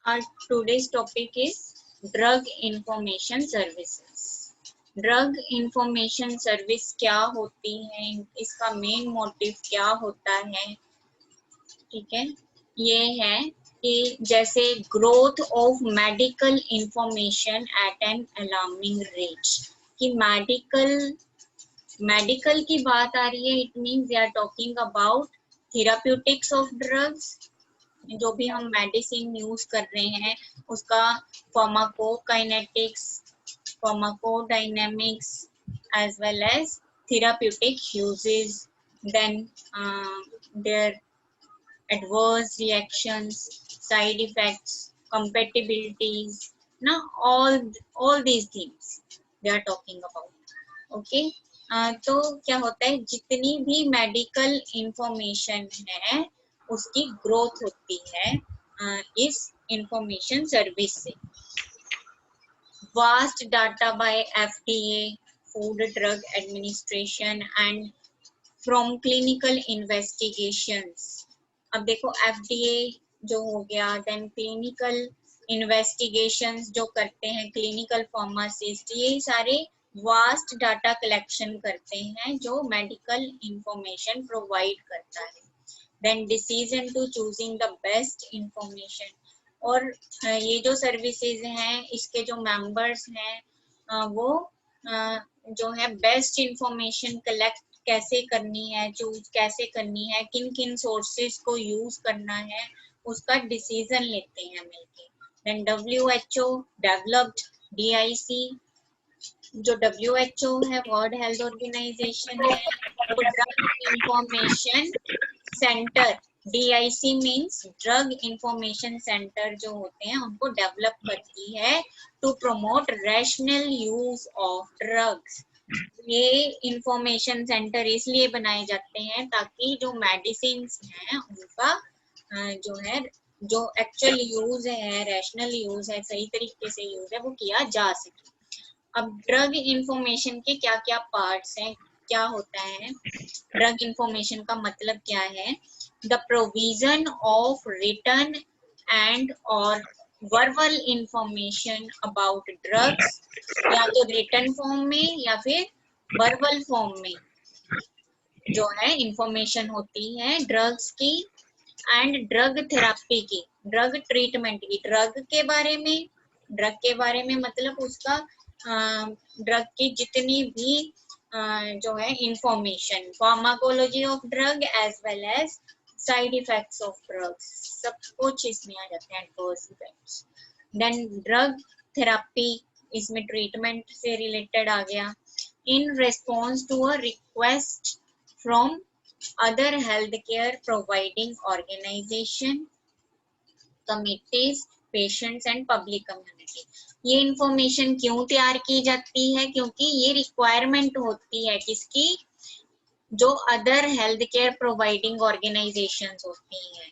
Our today's topic is drug information services. Drug information service क्या होती है, इसका मेन मोटिव क्या होता है, ठीक है। ये है कि जैसे growth of medical information at an alarming rate, कि मेडिकल की बात आ रही है, it means we are talking about therapeutics of drugs. जो भी हम मेडिसिन यूज कर रहे हैं उसका pharmacokinetics, pharmacodynamics as well as therapeutic uses, then their adverse reactions, side effects, compatibilities, now all these things they are talking about. Okay, तो क्या होता है, जितनी भी मेडिकल इंफॉर्मेशन है उसकी ग्रोथ होती है इस इंफॉर्मेशन सर्विस से। Vast data by FDA, Food Drug Administration and from clinical investigations. अब देखो FDA जो हो गया, then clinical investigations जो करते हैं clinical pharmacist, ये सारे vast data collection करते हैं जो medical information provide करता है। Then decision to choosing the best information, और ये जो सर्विसेज हैं इसके जो मेंबर्स हैं वो जो है बेस्ट इंफॉर्मेशन कलेक्ट कैसे करनी है, चूज कैसे करनी है, किन किन सोर्सेज को यूज करना है, उसका डिसीजन लेते हैं मिलके। देन WHO डेवलप्ड DIC, जो WHO है वर्ल्ड हेल्थ ऑर्गेनाइजेशन है, वो drug information centre, DIC means drug information centre जो होते हैं उनको डेवलप करती है to promote rational use of drugs. ये इंफॉर्मेशन सेंटर इसलिए बनाए जाते हैं ताकि जो मेडिसिन हैं उनका जो है, जो एक्चुअल यूज है, रैशनल यूज है, सही तरीके से यूज है, वो किया जा सके। अब ड्रग इंफॉर्मेशन के क्या क्या पार्ट्स हैं, क्या होता है, ड्रग इंफॉर्मेशन का मतलब क्या है? The provision of written and और वर्बल इंफॉर्मेशन अबाउट ड्रग्स, या तो रिटन फॉर्म में या फिर वर्बल फॉर्म में जो है इंफॉर्मेशन होती है ड्रग्स की, एंड ड्रग थेरापी की, ड्रग ट्रीटमेंट की, ड्रग के बारे में मतलब उसका ड्रग की जितनी भी जो है information, pharmacology of drug as well as side effects of drugs, सब कुछ इसमें आ जाते हैं, adverse effects. Then drug therapy, इसमें ट्रीटमेंट से रिलेटेड आ गया। In response to a request from other healthcare providing organization, committees, patients and public community। ये इंफॉर्मेशन क्यों तैयार की जाती है? क्योंकि ये रिक्वायरमेंट होती है किसकी? जो other health care providing organisations होती हैं,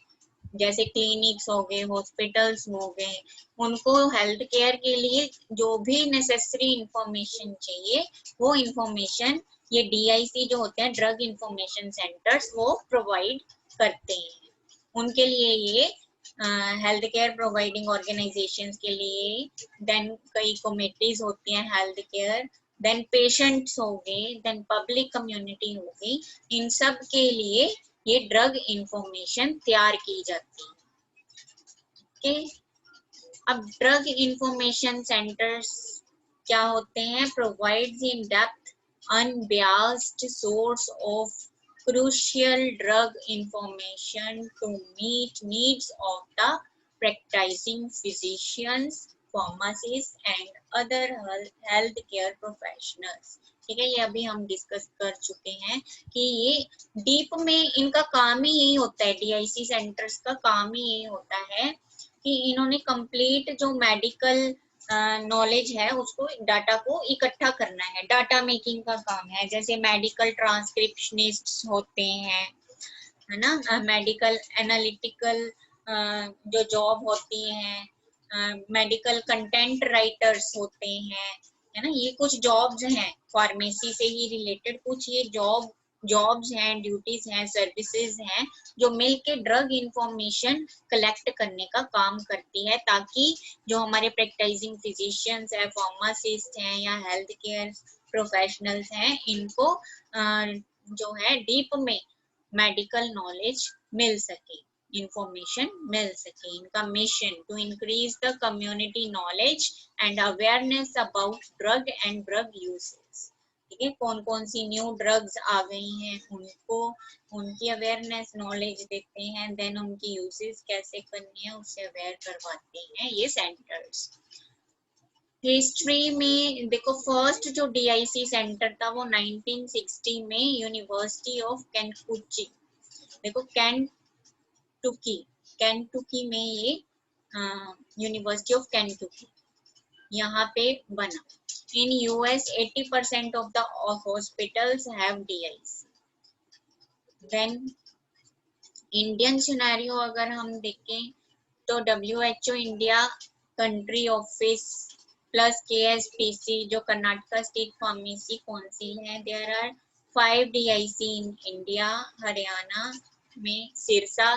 जैसे क्लिनिक्स हो गए, हॉस्पिटल्स हो गए, उनको हेल्थ केयर के लिए जो भी नेसेसरी इंफॉर्मेशन चाहिए वो इंफॉर्मेशन ये DIC जो होते हैं, ड्रग इंफॉर्मेशन सेंटर्स, वो प्रोवाइड करते हैं। उनके लिए ये हेल्थ केयर प्रोवाइडिंग ऑर्गेनाइजेशंस के लिए, देन कई कमिटीज होती हैं हेल्थ केयर, देन पेशेंट्स हो गए, देन पब्लिक कम्युनिटी हो गई, इन सब के लिए ये ड्रग इंफॉर्मेशन तैयार की जाती है। ओके, अब ड्रग इंफॉर्मेशन सेंटर्स क्या होते हैं? Provides in depth unbiased source of crucial drug information to meet needs of the practicing physicians, pharmacists and other health care professionals। ठीक है, ये अभी हम डिस्कस कर चुके हैं कि ये डीप में इनका काम ही यही होता है, DIC सेंटर्स का काम ही यही होता है कि इन्होंने कंप्लीट जो मेडिकल नॉलेज है उसको, डाटा को इकट्ठा करना है, डाटा मेकिंग का काम है। जैसे मेडिकल ट्रांसक्रिप्शनिस्ट होते हैं, है ना, मेडिकल एनालिटिकल जो जॉब होती हैं, मेडिकल कंटेंट राइटर्स होते हैं, है ना, ये कुछ जॉब्स हैं फार्मेसी से ही रिलेटेड, कुछ ये जॉब जॉब्स हैं, ड्यूटीज हैं, सर्विसेज हैं जो मिलके ड्रग इंफॉर्मेशन कलेक्ट करने का काम करती है, ताकि जो हमारे प्रैक्टिसिंग फिजिशियंस है, फार्मासिस्ट हैं या हेल्थ केयर प्रोफेशनल्स हैं, इनको जो है डीप में मेडिकल नॉलेज मिल सके, इंफॉर्मेशन मिल सके। इनका mission to increase the community knowledge and awareness about drug and drug usage. ठीक है, कौन कौन सी न्यू ड्रग्स आ गई हैं उनको, उनकी अवेयरनेस नॉलेज देते हैं, देन उनकी यूसेज कैसे करनी है उससे अवेयर करवाते हैं ये सेंटर्स। हिस्ट्री में देखो, फर्स्ट जो DIC सेंटर था वो 1960 में यूनिवर्सिटी ऑफ केंटुकी, देखो केंटुकी में ये यूनिवर्सिटी ऑफ केंटुकी यहाँ पे बना। In US 80% of the hospitals have DIC। Then Indian scenario अगर हम देखें तो WHO India country office plus KSPC जो कर्नाटका स्टेट फार्मेसी काउंसिल है, there are 5 DIC in India. Haryana में Sirsa,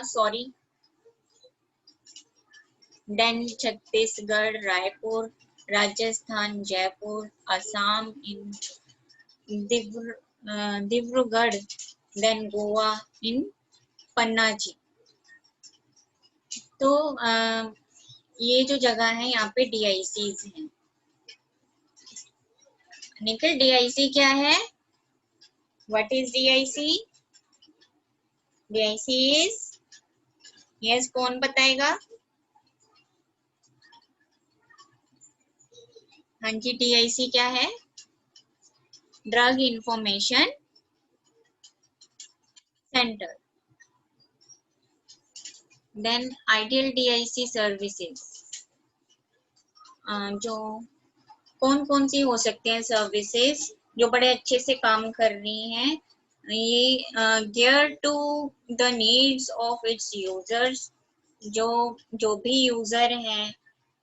then Chhattisgarh Raipur, Rajasthan Jaipur, Assam in Dibrugarh, then Goa in Panaji. तो ये जो जगह है यहाँ पे DICs हैं। निखिल, DIC क्या है? What is DIC? DIC is, yes कौन बताएगा? हाँ जी, DIC क्या है? Drug information centre. Then ideal DIC services, जो कौन कौन सी हो सकते हैं सर्विसेज जो बड़े अच्छे से काम कर रही हैं, ये geared to the needs of its users, जो भी यूजर हैं,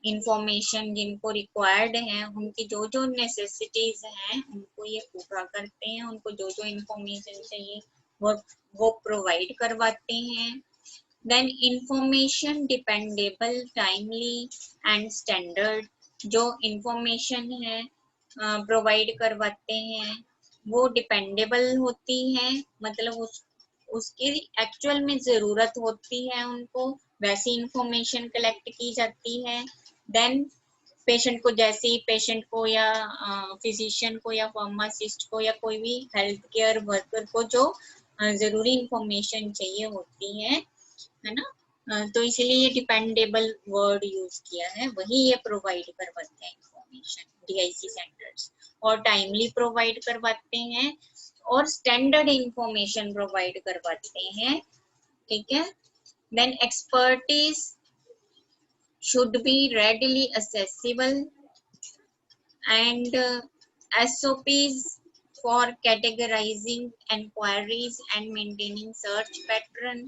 इंफॉर्मेशन जिनको रिक्वायर्ड है, उनकी जो जो नेसेसिटीज हैं उनको ये पूरा करते हैं, उनको जो जो इंफॉर्मेशन चाहिए वो प्रोवाइड करवाते हैं। Then information dependable, timely and standard, जो इंफॉर्मेशन है प्रोवाइड करवाते हैं वो डिपेंडेबल होती है, मतलब उसकी एक्चुअल में ज़रूरत होती है उनको, वैसी इंफॉर्मेशन कलेक्ट की जाती है। देन पेशेंट को, जैसे ही पेशेंट को या फिजिशियन को या फार्मासिस्ट को या कोई भी हेल्थ केयर वर्कर को जो ज़रूरी इंफॉर्मेशन चाहिए होती है ना, तो इसीलिए ये डिपेंडेबल वर्ड यूज किया है, वही ये प्रोवाइड करवाते हैं इंफॉर्मेशन DIC सेंटर्स, और टाइमली प्रोवाइड करवाते हैं और स्टैंडर्ड इंफॉर्मेशन प्रोवाइड करवाते हैं। ठीक है, then expertise should be readily accessible and SOPs for categorizing enquiries and maintaining search pattern।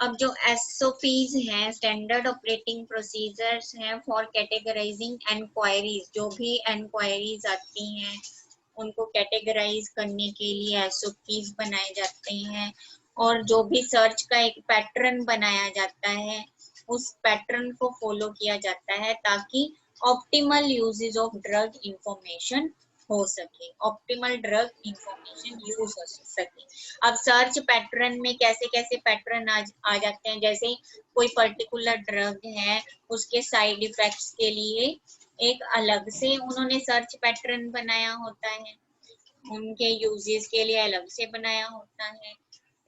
अब जो SOPs हैं, स्टैंडर्ड ऑपरेटिंग प्रोसीजर्स हैं फॉर कैटेगराइजिंग एनक्वायरीज, जो भी एनक्वायरीज आती हैं उनको कैटेगराइज करने के लिए SOPs बनाए जाते हैं, और जो भी सर्च का एक पैटर्न बनाया जाता है उस पैटर्न को फॉलो किया जाता है ताकि optimal usage of drug information हो सके, ऑप्टिमल ड्रग इंफॉर्मेशन यूज हो सके। अब सर्च पैटर्न में कैसे कैसे पैटर्न आ जाते हैं, जैसे कोई पर्टिकुलर ड्रग है उसके साइड इफेक्ट्स के लिए एक अलग से उन्होंने सर्च पैटर्न बनाया होता है, उनके यूजेस के लिए अलग से बनाया होता है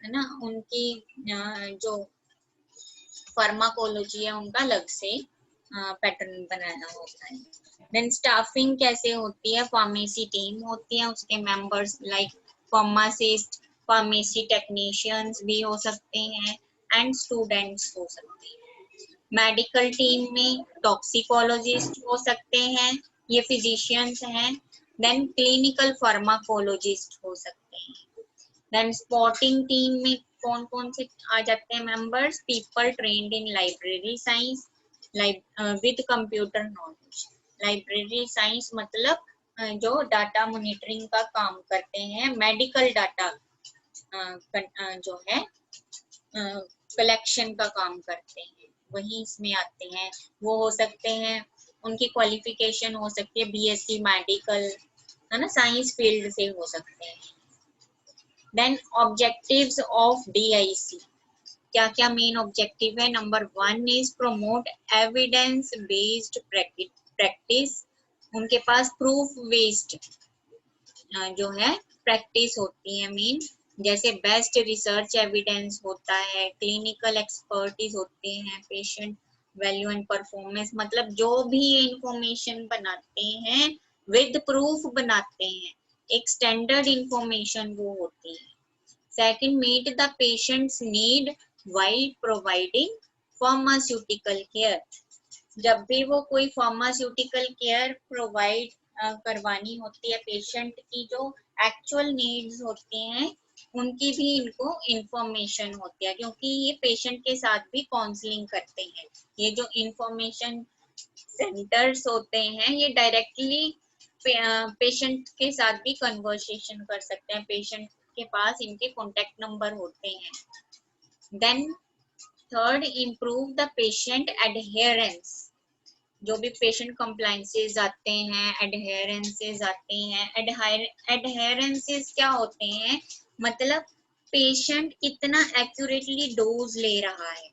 ना, उनकी जो फार्माकोलॉजी है उनका अलग से पैटर्न बनाना होता है। देन स्टाफिंग कैसे होती है, फार्मेसी टीम होती है, उसके members like pharmacist, pharmacy technicians भी हो सकते हैं एंड स्टूडेंट्स हो सकते हैं। मेडिकल टीम में टॉक्सिकोलॉजिस्ट हो सकते हैं, ये फिजिशियंस हैं। देन क्लिनिकल फार्माकोलॉजिस्ट हो सकते हैं। देन स्पॉटिंग टीम में कौन कौन से आ जाते हैं members, people trained in library science with computer knowledge. Library science मतलब जो डाटा मॉनिटरिंग का काम करते हैं, मेडिकल डाटा जो है कलेक्शन का काम करते हैं, वही इसमें आते हैं। वो हो सकते हैं, उनकी क्वालिफिकेशन हो सकती है बीएससी मेडिकल, है ना, साइंस फील्ड से हो सकते हैं। देन ऑब्जेक्टिव्स ऑफ डीआईसी, क्या क्या मेन ऑब्जेक्टिव है? Number 1 is promote evidence based practice, उनके पास प्रूफ बेस्ड जो है प्रैक्टिस होती है मेन, जैसे बेस्ट रिसर्च एविडेंस होता है, क्लिनिकल एक्सपर्टीज होते हैं, पेशेंट वैल्यू एंड परफॉर्मेंस, मतलब जो भी इंफॉर्मेशन बनाते हैं विद प्रूफ बनाते हैं, एक स्टैंडर्ड इंफॉर्मेशन वो होती है। Second, meet the patients need while providing pharmaceutical care, जब भी वो कोई फार्मास्यूटिकल केयर प्रोवाइड करवानी होती है पेशेंट की, जो एक्चुअल नीड्स होते हैं उनकी भी इनको इंफॉर्मेशन होती है, क्योंकि ये पेशेंट के साथ भी काउंसलिंग करते हैं। ये जो इंफॉर्मेशन सेंटर्स होते हैं ये डायरेक्टली पेशेंट के साथ भी कन्वर्सेशन कर सकते हैं, पेशेंट के पास इनके कॉन्टेक्ट नंबर होते हैं। Then third, improve the patient adherence, जो भी पेशेंट कंप्लायंसेस आते हैं, एडहेरेंसेस आते हैं। एडहेरेंसेस क्या होते हैं? मतलब पेशेंट कितना एक्यूरेटली डोज ले रहा है,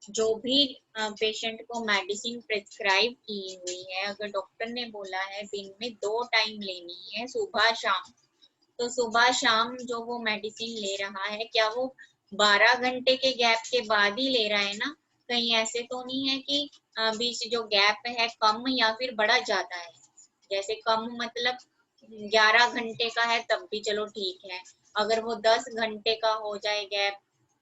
जो भी पेशेंट को मेडिसिन प्रिस्क्राइब की हुई है, अगर डॉक्टर ने बोला है दिन में 2 टाइम लेनी है, सुबह शाम, तो सुबह शाम जो वो मेडिसिन ले रहा है, क्या वो 12 घंटे के गैप के बाद ही ले रहा है ना? कहीं ऐसे तो नहीं है कि बीच जो गैप है कम या फिर बड़ा ज्यादा है। जैसे कम मतलब 11 घंटे का है तब भी चलो ठीक है, अगर वो 10 घंटे का हो जाए गैप,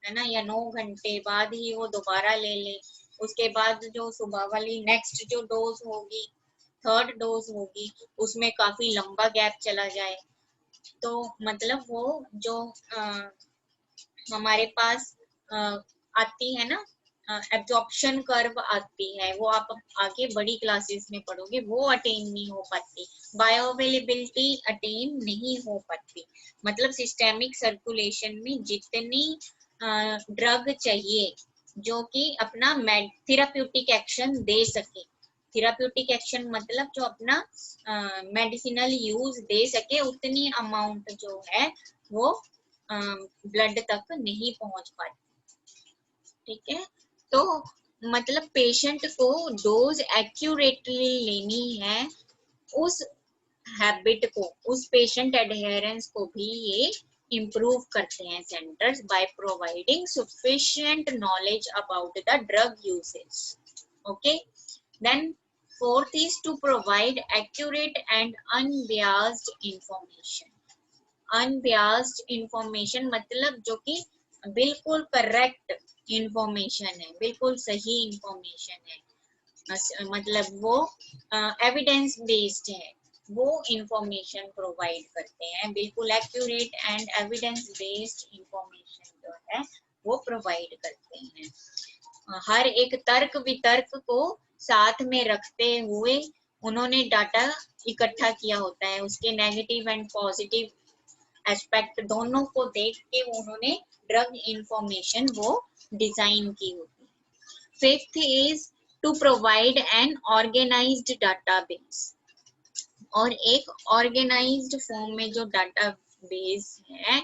है ना, या 9 घंटे बाद ही वो दोबारा ले ले, उसके बाद जो सुबह वाली नेक्स्ट जो डोज होगी, थर्ड डोज होगी, उसमें काफी लंबा गैप चला जाए, तो मतलब वो जो हमारे पास आती है ना एब्जॉर्प्शन कर्व आती है, वो आप आगे बड़ी क्लासेस में पढ़ोगे, वो अटेन नहीं हो पाती, बायो अवेलेबिलिटी अटेन नहीं हो पाती। मतलब सिस्टेमिक सर्कुलेशन में जितनी ड्रग चाहिए जो कि अपना थेराप्यूटिक एक्शन दे सके, थेराप्यूटिक एक्शन मतलब जो अपना मेडिसिनल यूज दे सके, उतनी अमाउंट जो है वो ब्लड तक नहीं पहुंच पाती। ठीक है, तो मतलब पेशेंट को डोज एक्यूरेटली लेनी है, उस हैबिट को, उस पेशेंट एडहेरेंस को भी ये इम्प्रूव करते हैं centres by providing sufficient knowledge about the drug usage. Okay, then fourth is to provide accurate and unbiased information. Unbiased information मतलब जो कि बिल्कुल करेक्ट इंफॉर्मेशन है, बिल्कुल सही इंफॉर्मेशन है, मतलब वो एविडेंस बेस्ड है, वो इंफॉर्मेशन प्रोवाइड करते हैं, बिल्कुल accurate and evidence based information जो है वो प्रोवाइड करते हैं। हर एक तर्क वितर्क को साथ में रखते हुए उन्होंने डाटा इकट्ठा किया होता है, उसके नेगेटिव एंड पॉजिटिव एस्पेक्ट दोनों को देख के उन्होंने ड्रग इंफॉर्मेशन वो डिजाइन की होती है। Fifth is to provide an organised database, और एक ऑर्गेनाइज्ड फॉर्म में जो डाटाबेस है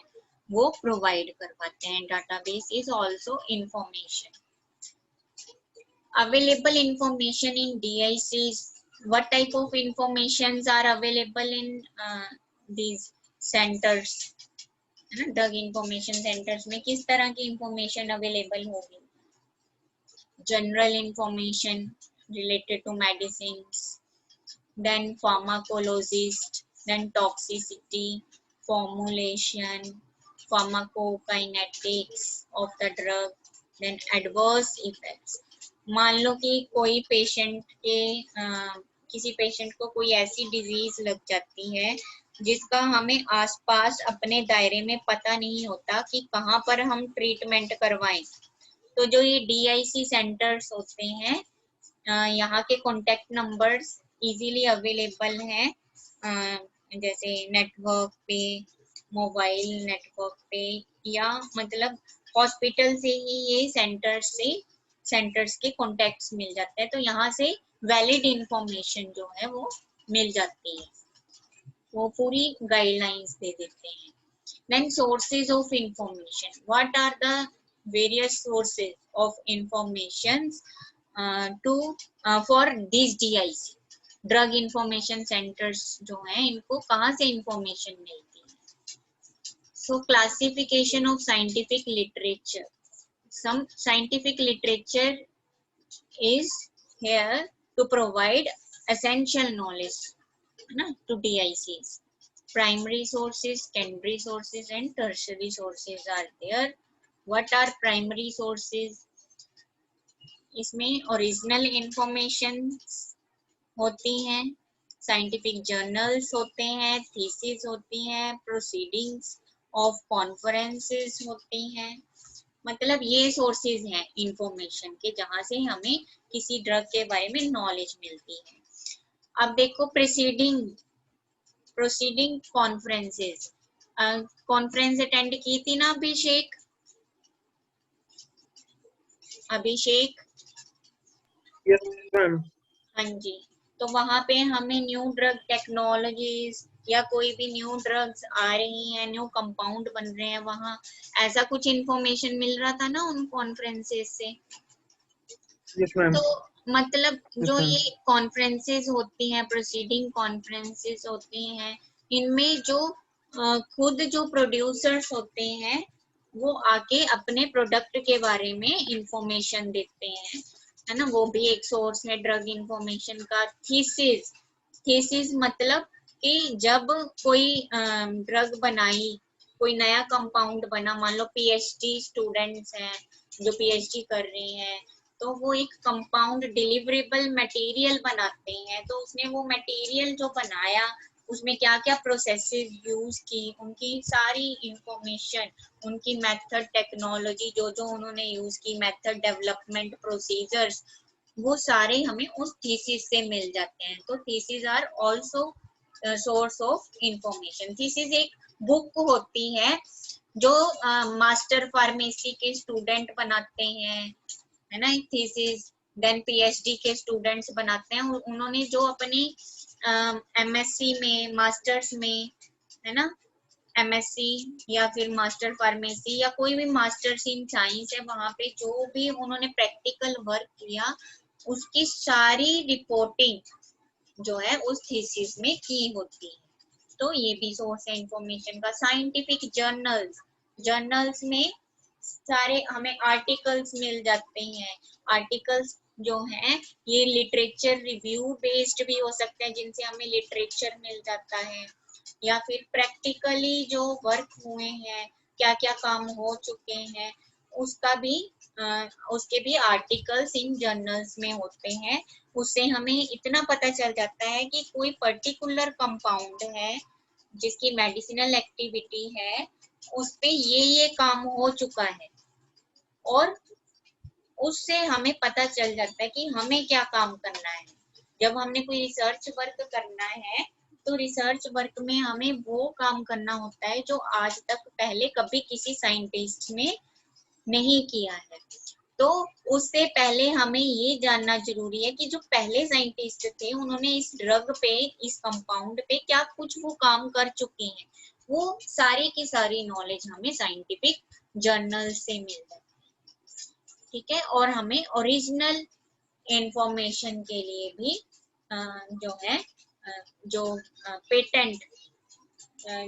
वो प्रोवाइड करवाते हैं। Database is also information. Available information in DICs, what type of informations are available in these centers, है ना, ड्रग इंफॉर्मेशन सेंटर्स में किस तरह की इंफॉर्मेशन अवेलेबल होगी? General information related to medicines, then pharmacologist, then toxicity, formulation, pharmacokinetics of the drug, then adverse effects. मान लो कि कोई पेशेंट के किसी पेशेंट को कोई ऐसी डिजीज लग जाती है जिसका हमें आसपास अपने दायरे में पता नहीं होता कि कहाँ पर हम ट्रीटमेंट करवाएं, तो जो ये DIC सेंटर्स होते हैं यहाँ के कॉन्टेक्ट नंबर्स इजीली अवेलेबल हैं जैसे नेटवर्क पे, मोबाइल नेटवर्क पे, या मतलब हॉस्पिटल से ही ये सेंटर्स के कॉन्टेक्ट्स मिल जाते हैं, तो यहाँ से वैलिड इंफॉर्मेशन जो है वो मिल जाती है, वो पूरी गाइडलाइंस दे देते हैं। Then sources of information. What are the various sources of information for these DIC? Drug information centres जो हैं, इनको कहाँ से इंफॉर्मेशन मिलती है? सो classification of scientific literature. Some scientific literature is here to provide essential knowledge na, to DICs. Primary sources, secondary sources and tertiary sources are there. What are primary sources? इसमें original information होती हैं, scientific journals होते हैं, thesis होती हैं, proceedings of conferences होती हैं, मतलब ये सोर्सेज हैं इंफॉर्मेशन के जहां से हमें किसी ड्रग के बारे में नॉलेज मिलती है। अब देखो प्रोसीडिंग कॉन्फ्रेंसेस, कॉन्फ्रेंस अटेंड की थी ना अभिषेक? Yes ma'am. हाँ जी, तो वहां पे हमें न्यू ड्रग टेक्नोलॉजीज या कोई भी न्यू ड्रग्स आ रही हैं, न्यू कंपाउंड बन रहे हैं, वहां ऐसा कुछ इंफॉर्मेशन मिल रहा था ना उन कॉन्फ्रेंसेस से। Yes ma'am. तो मतलब जो ये कॉन्फ्रेंसेस होती हैं, प्रोसीडिंग कॉन्फ्रेंसेस होती हैं, इनमें जो खुद जो प्रोड्यूसर्स होते हैं वो आके अपने प्रोडक्ट के बारे में इंफॉर्मेशन देते हैं, है ना, वो भी एक सोर्स है ड्रग इंफॉर्मेशन का। थीसिस मतलब कि जब कोई ड्रग बनाई, कोई नया कंपाउंड बना, मान लो पीएचडी स्टूडेंट्स हैं जो पीएचडी कर रही हैं, तो वो एक कंपाउंड डिलीवरेबल मटेरियल बनाते हैं, तो उसने वो मटेरियल जो बनाया उसमें क्या क्या प्रोसेसेस यूज की, उनकी सारी इंफॉर्मेशन, उनकी मेथड टेक्नोलॉजी जो जो उन्होंने यूज की, मेथड डेवलपमेंट प्रोसीजर्स, वो सारे हमें उस थीसिस से मिल जाते हैं। तो thesis are also source of information. Thesis एक बुक होती है जो मास्टर फार्मेसी के स्टूडेंट बनाते हैं, है ना, थीसिस। देन पीएचडी के स्टूडेंट्स बनाते हैं, उन्होंने जो अपनी एमएससी में, मास्टर्स में, है ना, एमएससी या फिर मास्टर फार्मेसी या कोई भी मास्टर्स इन साइंस है, वहां पे जो भी उन्होंने प्रैक्टिकल वर्क किया उसकी सारी रिपोर्टिंग जो है उस थीसिस में की होती है। तो ये भी सोर्स है इंफॉर्मेशन का। साइंटिफिक जर्नल्स में सारे हमें आर्टिकल्स मिल जाते हैं। आर्टिकल्स जो हैं ये लिटरेचर रिव्यू बेस्ड भी हो सकते हैं, जिनसे हमें लिटरेचर मिल जाता है, या फिर प्रैक्टिकली जो वर्क हुए हैं, क्या क्या काम हो चुके हैं, उसका भी उसके भी आर्टिकल्स इन जर्नल्स में होते हैं। उससे हमें इतना पता चल जाता है कि कोई पर्टिकुलर कंपाउंड है जिसकी मेडिसिनल एक्टिविटी है, उस पे ये काम हो चुका है, और उससे हमें पता चल जाता है कि हमें क्या काम करना है। जब हमने कोई रिसर्च वर्क करना है तो रिसर्च वर्क में हमें वो काम करना होता है जो आज तक पहले कभी किसी साइंटिस्ट ने नहीं किया है। तो उससे पहले हमें ये जानना जरूरी है कि जो पहले साइंटिस्ट थे उन्होंने इस ड्रग पे, इस कंपाउंड पे क्या कुछ वो काम कर चुके हैं। वो सारी की सारी नॉलेज हमें साइंटिफिक जर्नल से मिल जाती है, ठीक है। और हमें ओरिजिनल इंफॉर्मेशन के लिए भी जो है जो पेटेंट,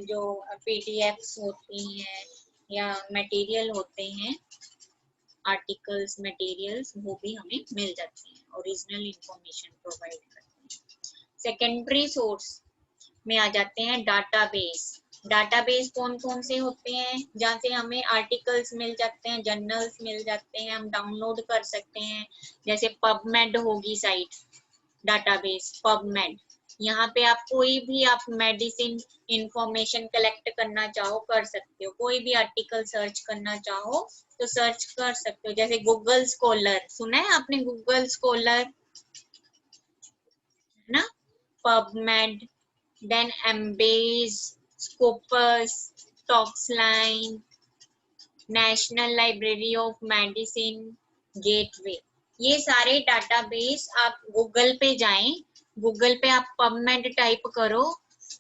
जो पीडीएफ्स होती हैं या मटेरियल होते हैं, आर्टिकल्स, मटेरियल्स, वो भी हमें मिल जाते हैं, ओरिजिनल इंफॉर्मेशन प्रोवाइड करते हैं। सेकेंडरी सोर्स में आ जाते हैं डाटाबेस। डाटाबेस कौन कौन से होते हैं? जहाँ से हमें आर्टिकल्स मिल जाते हैं, जर्नल्स मिल जाते हैं, हम डाउनलोड कर सकते हैं। जैसे पबमेड होगी साइट, डाटाबेस पबमेड, यहाँ पे आप कोई भी आप मेडिसिन इंफॉर्मेशन कलेक्ट करना चाहो कर सकते हो, कोई भी आर्टिकल सर्च करना चाहो तो सर्च कर सकते हो। जैसे गूगल स्कॉलर, सुना है आपने गूगल स्कॉलर, है ना, PubMed, then Embase, Scopus, Toxline, national library of medicine, gateway. ये सारे डाटाबेस आप गूगल पे जाएं, गूगल पे आप पबमेड टाइप करो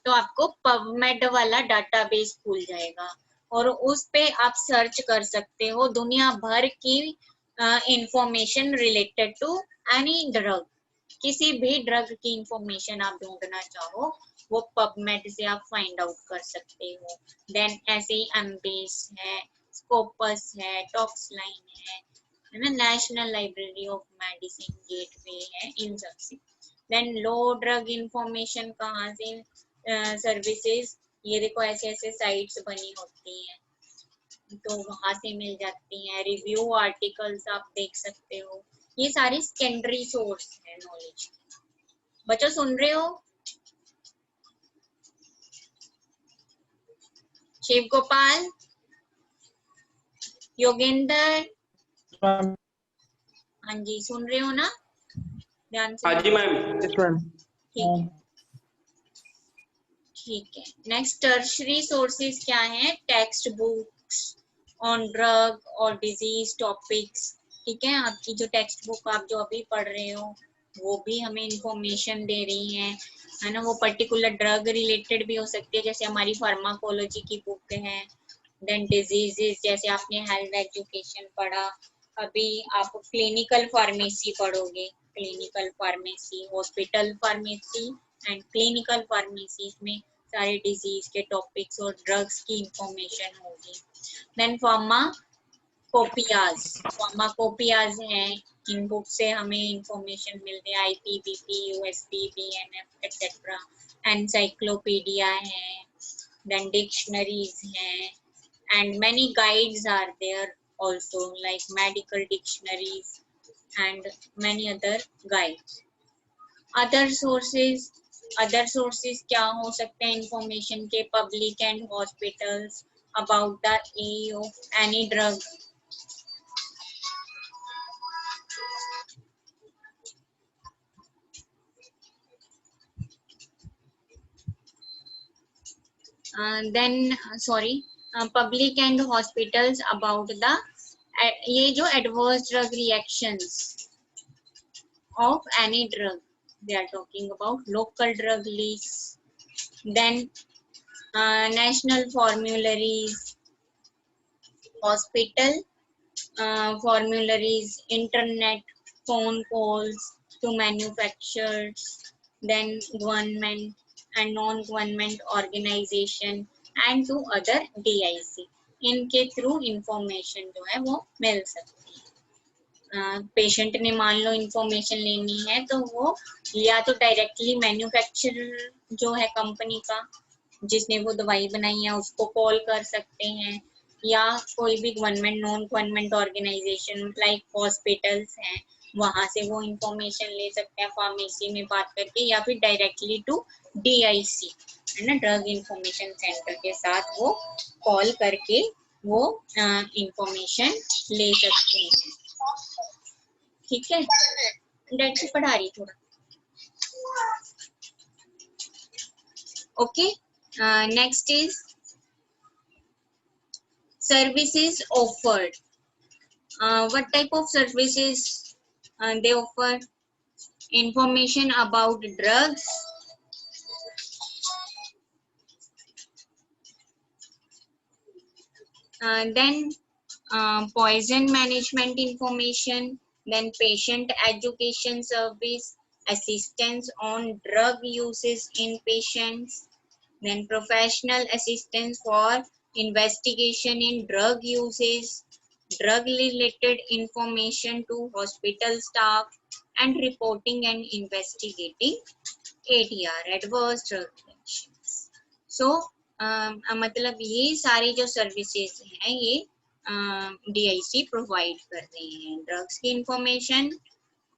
तो आपको पबमेड वाला डाटाबेस खुल जाएगा और उस पे आप सर्च कर सकते हो दुनिया भर की information related to any drug. किसी भी ड्रग की इंफॉर्मेशन आप ढूंढना चाहो वो पबमेड से आप फाइंड आउट कर सकते हो। देन ऐसे ही एम्बेस है, स्कोपस है, टॉक्सलाइन है ना, national library of medicine, gateway है, इन सब से। देन लो ड्रग इंफॉर्मेशन कहाँ से सर्विसेज, ये देखो ऐसे ऐसे साइट्स बनी होती हैं तो वहां से मिल जाती हैं। रिव्यू आर्टिकल्स आप देख सकते हो, ये सारी सेकेंडरी सोर्स है नॉलेज। बच्चों सुन रहे हो? शिव गोपाल, योगेंद्र, मैम। हाँ जी सुन रहे हो ना, ध्यान से? हाँ जी मैम। Yes ma'am. ठीक है, ठीक है। नेक्स्ट टर्शरी सोर्सेज क्या है? टेक्स्ट बुक्स ऑन ड्रग और डिजीज टॉपिक्स। ठीक है, आपकी जो टेक्स्ट बुक आप जो अभी पढ़ रहे हो वो भी हमें इंफॉर्मेशन दे रही है ना। वो पर्टिकुलर ड्रग रिलेटेड भी हो सकती है, जैसे हमारी फार्माकोलॉजी की बुक है। देन डिजीजेस, जैसे आपने हेल्थ एजुकेशन पढ़ा, अभी आप क्लिनिकल फार्मेसी पढ़ोगे। Clinical pharmacy, hospital pharmacy and clinical pharmacy में सारे डिजीज के टॉपिक्स और ड्रग्स की इंफॉर्मेशन होगी। देन फार्माकोपियाज हैं, इन बुक से हमें इंफॉर्मेशन मिलती है, IPBP, USP, BNF etcetera. Encyclopedia है, देन डिक्शनरीज हैं, and many guides are there also, like medical dictionaries and many other guides. other sources क्या हो सकते हैं इंफॉर्मेशन के? Public and hospitals about the aid of any drug. then sorry, public and hospitals about the ये जो adverse drug reactions of any drug, they are talking about local drug lists. Then national formularies, hospital formularies, internet phone calls to manufacturers, then government and non-government organization and to other DIC, इनके through information जो है वो मिल सकती है। Patient ने मान लो information लेनी है तो वो या तो डायरेक्टली मैन्युफैक्चरर जो है कंपनी का जिसने वो दवाई बनाई है उसको कॉल कर सकते हैं, या कोई भी government non government organisation like hospitals हैं वहां से वो इंफॉर्मेशन ले सकते हैं फार्मेसी में बात करके, या फिर डायरेक्टली टू DIC है ना, ड्रग इंफॉर्मेशन सेंटर के साथ वो कॉल करके वो इंफॉर्मेशन ले सकते हैं। ठीक है, डेट से पढ़ा रही थोड़ा। Okay, next is services offered. What type of services they offer? Information about drugs, then poison management information, then patient education service, assistance on drug uses in patients, then professional assistance for investigation in drug uses, drug related information to hospital staff, and reporting and investigating ADR, adverse drug reactions. So मतलब ये सारी जो services हैं ये DIC provide कर रही हैं। Drugs की इंफॉर्मेशन,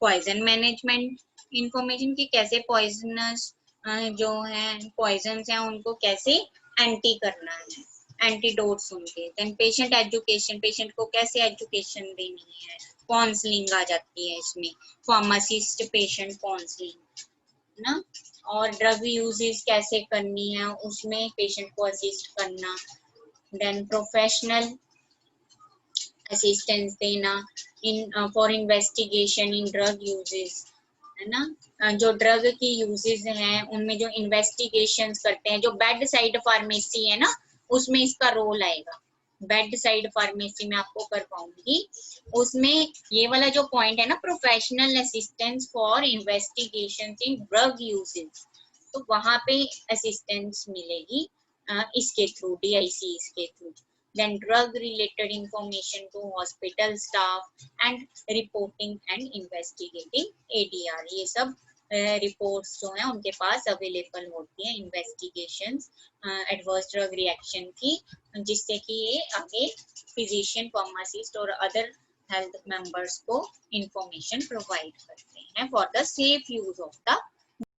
पॉइजन मैनेजमेंट इंफॉर्मेशन की कैसे पॉइजनस जो है पॉइजन्स हैं उनको कैसे एंटी करना है, एंटीडोट्स उनके। देन पेशेंट एजुकेशन, पेशेंट को कैसे एजुकेशन देनी है, काउंसलिंग आ जाती है इसमें, फार्मासिस्ट पेशेंट काउंसलिंग, है ना, और ड्रग यूजेस कैसे करनी है उसमें पेशेंट को असिस्ट करना, देन प्रोफेशनल असिस्टेंस देना in for investigation in drug uses, है ना, जो ड्रग की यूजेस हैं उनमें जो इन्वेस्टिगेशंस करते हैं, जो बेड साइड फार्मेसी है ना उसमें इसका रोल आएगा। बेड साइड फार्मेसी में आपको करवाऊंगी, उसमें ये वाला जो पॉइंट है ना professional assistance for investigation in drug uses, तो वहां पे असिस्टेंस मिलेगी इसके थ्रू, DICs के through. Then drug related information to hospital staff and reporting and investigating ADR, ये सब रिपोर्ट्स जो हैं उनके पास अवेलेबल होती हैं, इन्वेस्टिगेशंस एडवर्स ड्रग रिएक्शन की, जिससे कि ये आगे फिजिशियन, फार्मासिस्ट और अदर हेल्थ मेंबर्स को इंफॉर्मेशन प्रोवाइड करते हैं for the safe use of the